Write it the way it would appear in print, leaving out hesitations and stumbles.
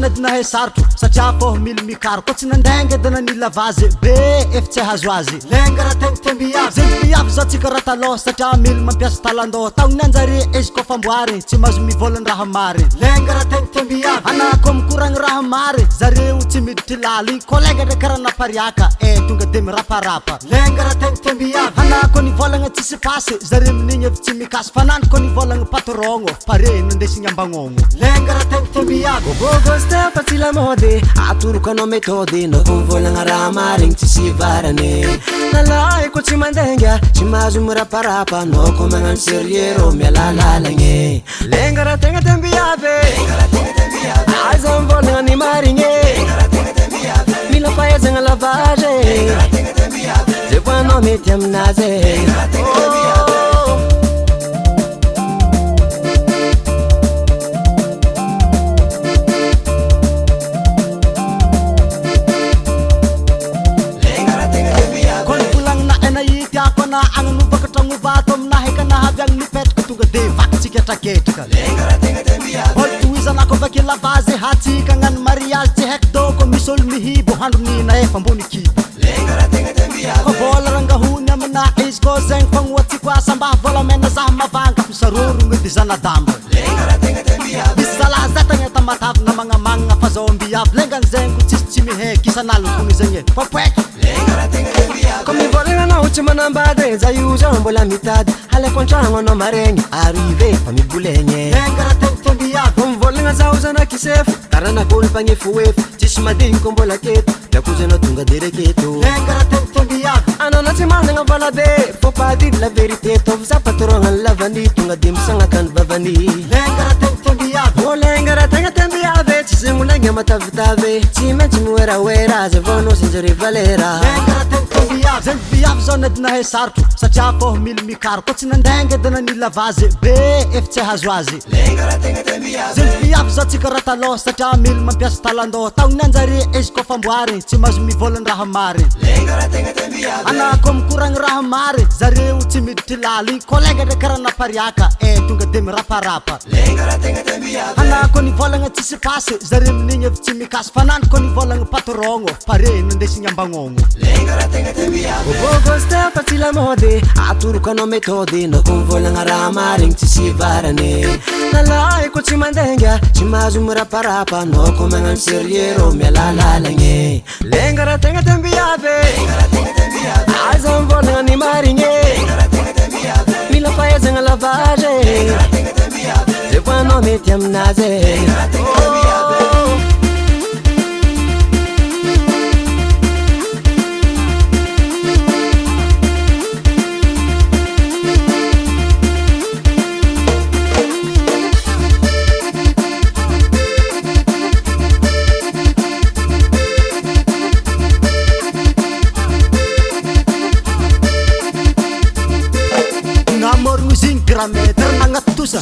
zanadina sarotro satria fô mily mikaro koa tsy nandanga da nanila vazy be efa tsy hazo azy lenga raha tegna tiambiavy zegny mbiavy zao tsika raha taloha satria mily mampiasa talandô taogny anjare izy koa famboary tsy mahazo mivolagny raha mary lenga raha tegna tiambiavy anako mikoragny raha mary zareo tsy miditry laly kolega ndraiky karaha napariaka tonga de miraparapa lenga raha tegna tiambiavy anako nivolagna tsisy pasy zareo amin'igny efa tsy mikasy fanany koa nivolagny patrogno pare nondesigny ambagnogno lenga raha tegna tiambiavy gogoste fa tsy lamody atorokanao metody noko mivolagna raha marigny tsisy varany nalahy koa tsy mandenga tsy mahazo miraparapa noko magnano seriero mialalalagny lenga raha tegna tiambiavy aiza mivolagna ny marigny mila fahaizagna lavage zay voanao mety aminazy agnanovaka tragno vato aminahy ka nahavy agny nipetraka tonga de vakytsika traketraka ôlo toizanako avake lavazy hatsika agnano mariage tsy haiko dôko misy olo mihibo handro nina efa ambony kibo ko vola rangahony amina izy ko zegny fagnoatsiko asambaha volamena zaho mavanga misarorogno edy zanadamba misy zalahy zay tagna tamatavy na magnamagnana fa zao ambiavy lengany zegny ko tsisy tsy miheky isan'alogony zegny e popoeky comme volagna anao tsy manambady za io zao mbola mitady haleko antragno anao maregny arrivé fa mibolegny lenga raha tegna tiambiavy comme volagna zaho zanakisefo karanak'olo mpagnefoefo tsisy madigny ko mbola keto lakozanao tonga de reketo lenga raha tegna tiambiavy anao tsy managna vola be faut pas dire la vérité tovy za patrogna ny lavany tonga de misagnakany vavany lenga raha tegna tiambiavy o lenga raha tegna tiambiavy tsy zegny olagna matavitavy tsy maintsy mioeraoera zay voanao sinjare valera lenga raha tegna tiambiavy zegny mbiavy zao nadina sarotro satria fô mily mikaro koa tsy nandanga da nanila vazy be efa tsy hazo azy lenga raha tegna tiambiavy zegny mbiavy zao tsika raha taloha satria mily mampiasa talandô taogny anjare izy koa famboary tsy mahazo mivolagny raha mary lenga raha tegna tiambiavy anako mikoragny raha mary zareo tsy miditry laly kolega ndraiky karaha napariaka tonga de miraparapa lenga raha tegna tiambiavy anako nivolagna tsisy pasy zareo amin'igny efa tsy mikasy fanany koa nivolagny patrogno pare nondesigny ambagnogno lenga raha tegna tiambiavy gogoste fa tsy lamody atorokanao metody noko mivolagna raha marigny tsisy varany nalahy koa tsy mandenga tsy mahazo miraparapa noko magnano seriero mialalalagny lenga raha tegna tiambiavy aiza mivolagna ny marigny mila fahaizagna lavage zay voanao mety aminazy namorogno zigny grametre nagnaty tosa